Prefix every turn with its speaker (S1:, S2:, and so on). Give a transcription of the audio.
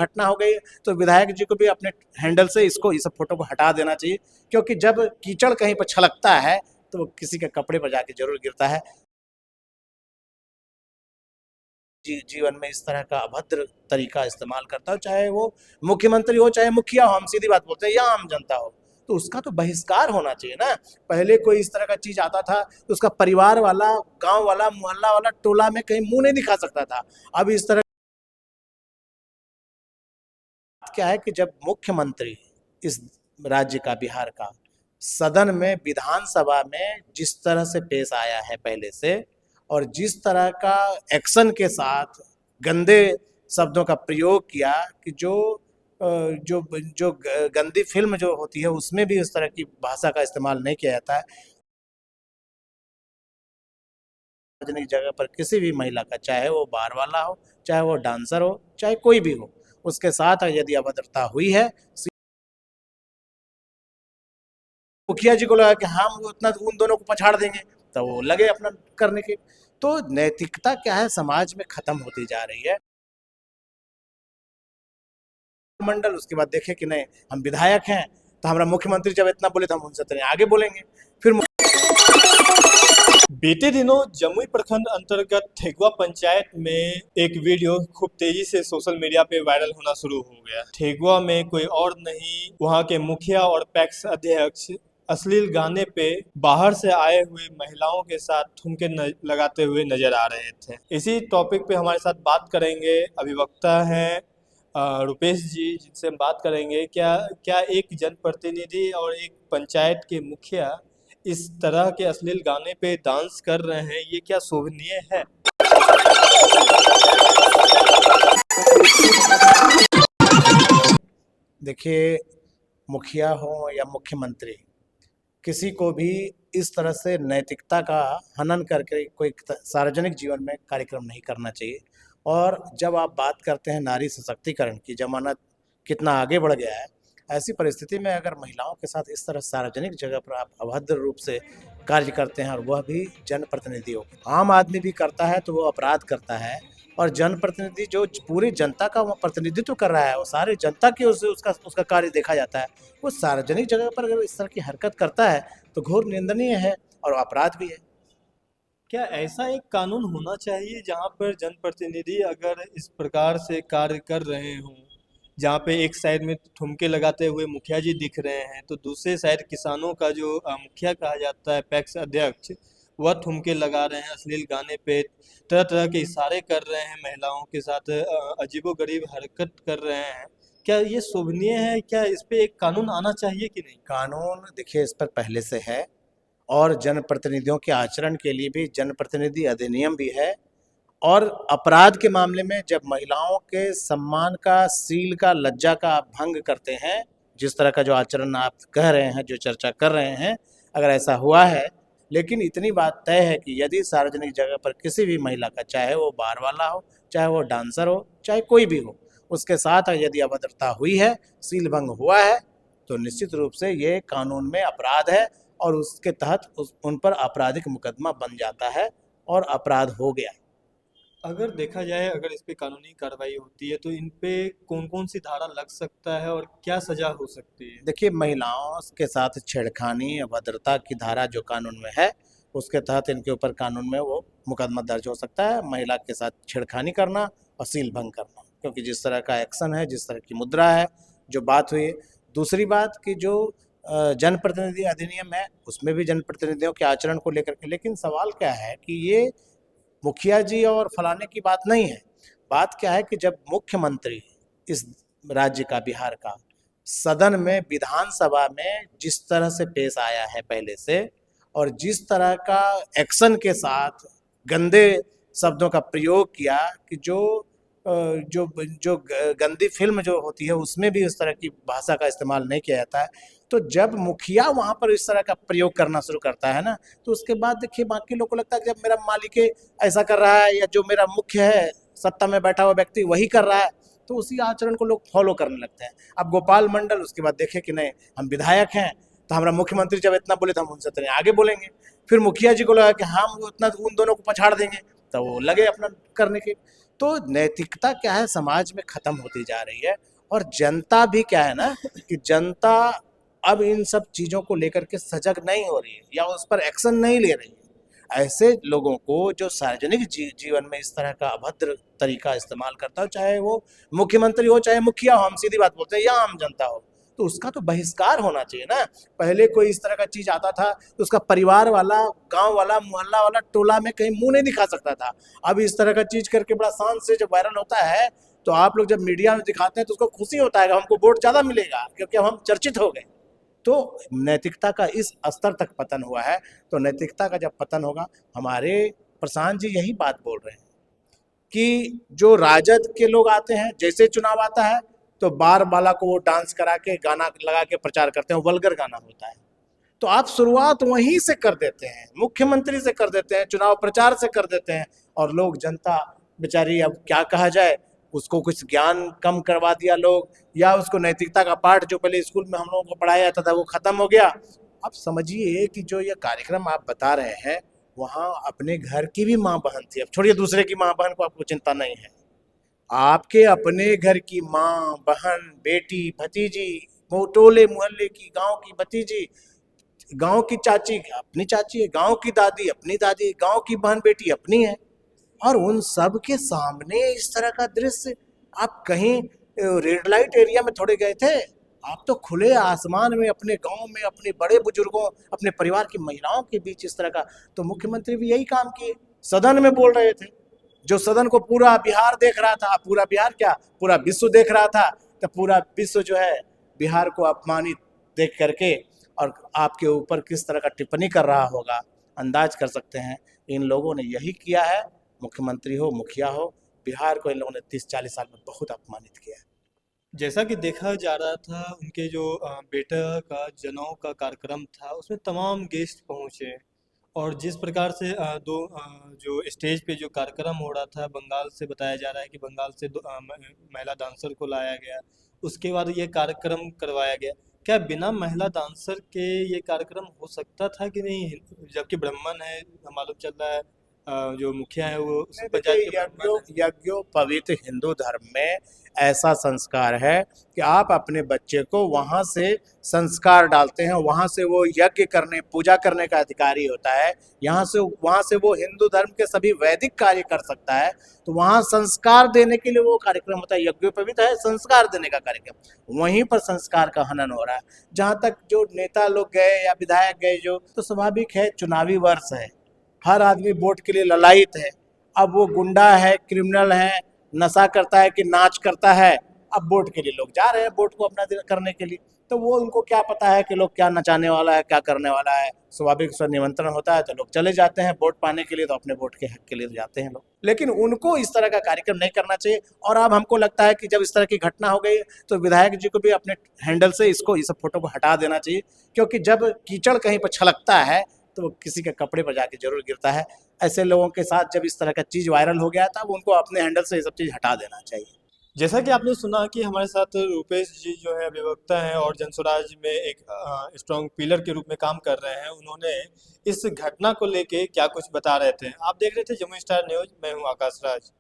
S1: घटना हो गई तो विधायक जी को भी अपने हैंडल से इसको इस फोटो को हटा देना चाहिए, क्योंकि जब कीचड़ कहीं पर छलकता है तो वो किसी के कपड़े पर जाके जरूर गिरता है। जीवन में इस तरह का अभद्र तरीका इस्तेमाल करता हो, चाहे वो मुख्यमंत्री हो चाहे मुखिया हो, हम सीधी बात बोलते हैं, या आम जनता हो, तो उसका तो बहिष्कार होना चाहिए ना। पहले कोई इस तरह का चीज आता था तो उसका परिवार वाला, गांव वाला, मोहल्ला वाला, टोला में कहीं मुंह नहीं दिखा सकता था। अब इस तरह क्या है कि जब मुख्यमंत्री इस राज्य का, बिहार का, सदन में, विधानसभा में जिस तरह से पेश आया है पहले से, और जिस तरह का एक्शन के साथ गंदे शब्दों का प्रयोग किया कि जो जो गंदी फिल्म जो होती है उसमें भी इस तरह की भाषा का इस्तेमाल नहीं किया जाता है। सार्वजनिक जगह पर किसी भी महिला का, चाहे वो बार वाला हो, चाहे वो डांसर हो, चाहे कोई भी हो, उसके साथ यदि अभद्रता हुई है, मुखिया जी को लगा कि हम उतना उन दोनों को पछाड़ देंगे, तो वो लगे अपना करने के। तो नैतिकता क्या है, समाज में खत्म होती जा रही है। मंडल, उसके बाद देखे कि नहीं हम विधायक हैं, तो हमारा मुख्यमंत्री जब इतना बोले तो हम उनसे तो आगे बोलेंगे। फिर
S2: बीते दिनों जमुई प्रखंड अंतर्गत ठेकुआ पंचायत में एक वीडियो खूब तेजी से सोशल मीडिया पे वायरल होना शुरू हो गया। ठेकुआ में कोई और नहीं, वहां के मुखिया और पैक्स अध्यक्ष अश्लील गाने पे बाहर से आए हुए महिलाओं के साथ ठुमके लगाते हुए नजर आ रहे थे। इसी टॉपिक पे हमारे साथ बात करेंगे अधिवक्ता हैं रुपेश जी, जिनसे हम बात करेंगे क्या क्या एक जनप्रतिनिधि और एक पंचायत के मुखिया इस तरह के अश्लील गाने पे डांस कर रहे हैं, ये क्या शोभनीय है?
S1: देखिए, मुखिया हो या मुख्यमंत्री, किसी को भी इस तरह से नैतिकता का हनन करके कोई सार्वजनिक जीवन में कार्यक्रम नहीं करना चाहिए। और जब आप बात करते हैं नारी सशक्तिकरण की, जमाना कितना आगे बढ़ गया है, ऐसी परिस्थिति में अगर महिलाओं के साथ इस तरह सार्वजनिक जगह पर आप अभद्र रूप से कार्य करते हैं, और वह भी जनप्रतिनिधि हो, आम आदमी भी करता है तो वो अपराध करता है। और जनप्रतिनिधि जो पूरी जनता का वो प्रतिनिधित्व कर रहा है, वो सारी जनता की उसका उसका कार्य देखा जाता है, वो सार्वजनिक जगह पर अगर इस तरह की हरकत करता है तो घोर निंदनीय है और अपराध भी है।
S2: क्या ऐसा एक कानून होना चाहिए जहां पर जनप्रतिनिधि अगर इस प्रकार से कार्य कर रहे हों, जहाँ पे एक साइड में ठुमके लगाते हुए मुखिया जी दिख रहे हैं तो दूसरे साइड किसानों का जो मुखिया कहा जाता है पैक्स अध्यक्ष, वह ठुमके लगा रहे हैं अश्लील गाने पे, तरह तरह के इशारे कर रहे हैं, महिलाओं के साथ अजीबोगरीब हरकत कर रहे हैं। क्या ये शोभनीय है? क्या इस पे एक कानून आना चाहिए कि नहीं?
S1: कानून देखिए इस पर पहले से है, और जनप्रतिनिधियों के आचरण के लिए भी जनप्रतिनिधि अधिनियम भी है। और अपराध के मामले में जब महिलाओं के सम्मान का, सील का, लज्जा का आप भंग करते हैं, जिस तरह का जो आचरण आप कह रहे हैं, जो चर्चा कर रहे हैं, अगर ऐसा हुआ है, लेकिन इतनी बात तय है कि यदि सार्वजनिक जगह पर किसी भी महिला का, चाहे वो बार वाला हो, चाहे वो डांसर हो, चाहे कोई भी हो, उसके साथ यदि अभद्रता हुई है, सील भंग हुआ है, तो निश्चित रूप से ये कानून में अपराध है, और उसके तहत उन पर आपराधिक मुकदमा बन जाता है और अपराध हो गया।
S2: अगर देखा जाए, अगर इस पे कानूनी कार्रवाई होती है तो इन पे कौन कौन सी धारा लग सकता है और क्या सजा हो सकती है?
S1: देखिए, महिलाओं के साथ छेड़खानी, अभद्रता की धारा जो कानून में है, उसके तहत इनके ऊपर कानून में वो मुकदमा दर्ज हो सकता है, महिला के साथ छेड़खानी करना और सील भंग करना, क्योंकि जिस तरह का एक्शन है, जिस तरह की मुद्रा है, जो बात हुई। दूसरी बात कि जो जनप्रतिनिधि अधिनियम है, उसमें भी जनप्रतिनिधियों के आचरण को लेकर के, लेकिन सवाल क्या है कि ये मुखिया जी और फलाने की बात नहीं है। बात क्या है कि जब मुख्यमंत्री इस राज्य का, बिहार का, सदन में, विधानसभा में जिस तरह से पेश आया है पहले से, और जिस तरह का एक्शन के साथ गंदे शब्दों का प्रयोग किया कि जो गंदी फिल्म जो होती है उसमें भी इस तरह की भाषा का इस्तेमाल नहीं किया जाता है, तो जब मुखिया वहां पर इस तरह का प्रयोग करना शुरू करता है ना, तो उसके बाद देखिए बाकी लोगों को लगता है कि जब मेरा मालिक ऐसा कर रहा है, या जो मेरा मुख्य है, सत्ता में बैठा हुआ व्यक्ति वही कर रहा है, तो उसी आचरण को लोग फॉलो करने लगते हैं। अब गोपाल मंडल, उसके बाद देखे कि नहीं हम विधायक हैं, तो हमारा मुख्यमंत्री जब इतना बोले तो हम उनसे तो आगे बोलेंगे। फिर मुखिया जी को लगा कि हम उतना उन दोनों को पछाड़ देंगे, तो वो लगे अपना करने के। तो नैतिकता क्या है समाज में खत्म होती जा रही है। और जनता भी क्या है ना कि जनता अब इन सब चीजों को लेकर के सजग नहीं हो रही है या उस पर एक्शन नहीं ले रही है। ऐसे लोगों को जो सार्वजनिक जीवन में इस तरह का अभद्र तरीका इस्तेमाल करता हो, चाहे वो मुख्यमंत्री हो चाहे मुखिया हो, हम सीधी बात बोलते हैं, या आम जनता हो, तो उसका तो बहिष्कार होना चाहिए ना। पहले कोई इस तरह का चीज आता था तो उसका परिवार वाला, गांव वाला, मोहल्ला वाला, टोला में कहीं मुंह नहीं दिखा सकता था। अब इस तरह का चीज करके बड़ा शान से जब वायरल होता है तो आप लोग जब मीडिया में दिखाते हैं तो उसको खुशी होता है कि हमको वोट ज्यादा मिलेगा क्योंकि अब हम चर्चित हो गए। तो नैतिकता का इस स्तर तक पतन हुआ है। तो नैतिकता का जब पतन होगा, हमारे प्रशांत जी यही बात बोल रहे हैं कि जो राजद के लोग आते हैं, जैसे चुनाव आता है तो बार बाला को वो डांस करा के गाना लगा के प्रचार करते हैं, वल्गर गाना होता है। तो आप शुरुआत वहीं से कर देते हैं, मुख्यमंत्री से कर देते हैं, चुनाव प्रचार से कर देते हैं, और लोग, जनता बेचारी, अब क्या कहा जाए, उसको कुछ ज्ञान कम करवा दिया लोग, या उसको नैतिकता का पाठ जो पहले स्कूल में हम लोगों को पढ़ाया जाता था वो खत्म हो गया। अब समझिए कि जो ये कार्यक्रम आप बता रहे हैं, वहाँ अपने घर की भी माँ बहन थी, अब छोड़िए दूसरे की माँ बहन को आपको चिंता नहीं है, आपके अपने घर की माँ बहन, बेटी, भतीजी, टोले मोहल्ले की, गांव की भतीजी, गांव की चाची अपनी चाची है, गांव की दादी अपनी दादी, गांव की बहन बेटी अपनी है, और उन सब के सामने इस तरह का दृश्य। आप कहीं रेड लाइट एरिया में थोड़े गए थे, आप तो खुले आसमान में अपने गांव में अपने बड़े बुजुर्गों, अपने परिवार की महिलाओं के बीच इस तरह का। तो मुख्यमंत्री भी यही काम किए, सदन में बोल रहे थे, जो सदन को पूरा बिहार देख रहा था, पूरा बिहार क्या, पूरा विश्व देख रहा था। तो पूरा विश्व जो है बिहार को अपमानित देख करके और आपके ऊपर किस तरह का टिप्पणी कर रहा होगा, अंदाज कर सकते हैं। इन लोगों ने यही किया है, मुख्यमंत्री हो मुखिया हो, बिहार को इन लोगों ने 30-40 साल में बहुत अपमानित किया है।
S2: जैसा कि देखा जा रहा था, उनके जो बेटा का जनेऊ का कार्यक्रम था उसमें तमाम गेस्ट पहुंचे, और जिस प्रकार से जो स्टेज पे जो कार्यक्रम हो रहा था, बंगाल से बताया जा रहा है कि बंगाल से महिला डांसर को लाया गया, उसके बाद ये कार्यक्रम करवाया गया। क्या बिना महिला डांसर के ये कार्यक्रम हो सकता था कि नहीं? जबकि ब्राह्मण है, मालूम चल रहा है, जो मुखिया है वो उस पंचायत के ब्राह्मण है।
S1: यज्ञोपवीत हिंदू धर्म में ऐसा संस्कार है कि आप अपने बच्चे को वहां से संस्कार डालते हैं, वहां से वो यज्ञ करने, पूजा करने का अधिकारी होता है। वहां से वो हिंदू धर्म के सभी वैदिक कार्य कर सकता है। तो वहां संस्कार देने के लिए वो कार्यक्रम होता है, यज्ञोपवीत है संस्कार देने का कार्यक्रम। वहीं पर संस्कार का हनन हो रहा है। जहां तक जो नेता लोग गए या विधायक गए, जो तो स्वाभाविक है, चुनावी वर्ष है, हर आदमी वोट के लिए ललायित है। अब वो गुंडा है, क्रिमिनल है, नशा करता है कि नाच करता है, अब वोट के लिए लोग जा रहे हैं वोट को अपना करने के लिए। तो वो उनको क्या पता है कि लोग क्या नचाने वाला है, क्या करने वाला है। स्वाभाविक से निमंत्रण होता है तो लोग चले जाते हैं वोट पाने के लिए, तो अपने वोट के हक के लिए जाते हैं लोग। लेकिन उनको इस तरह का कार्यक्रम नहीं करना चाहिए। और अब हमको लगता है कि जब इस तरह की घटना हो गई तो विधायक जी को भी अपने हैंडल से इस फोटो को हटा देना चाहिए, क्योंकि जब कीचड़ कहीं पर छलकता है तो वो किसी के कपड़े पर जाके जरूर गिरता है। ऐसे लोगों के साथ जब इस तरह का चीज वायरल हो गया था, उनको अपने हैंडल से ये सब चीज हटा देना चाहिए।
S2: जैसा कि आपने सुना कि हमारे साथ रुपेश जी जो है अधिवक्ता हैं और जनसुराज में एक स्ट्रॉन्ग पिलर के रूप में काम कर रहे हैं। उन्होंने इस घटना को लेके क्या कुछ बता रहे थे। आप देख रहे थे जम्मू स्टार न्यूज, मैं हूं आकाश राज।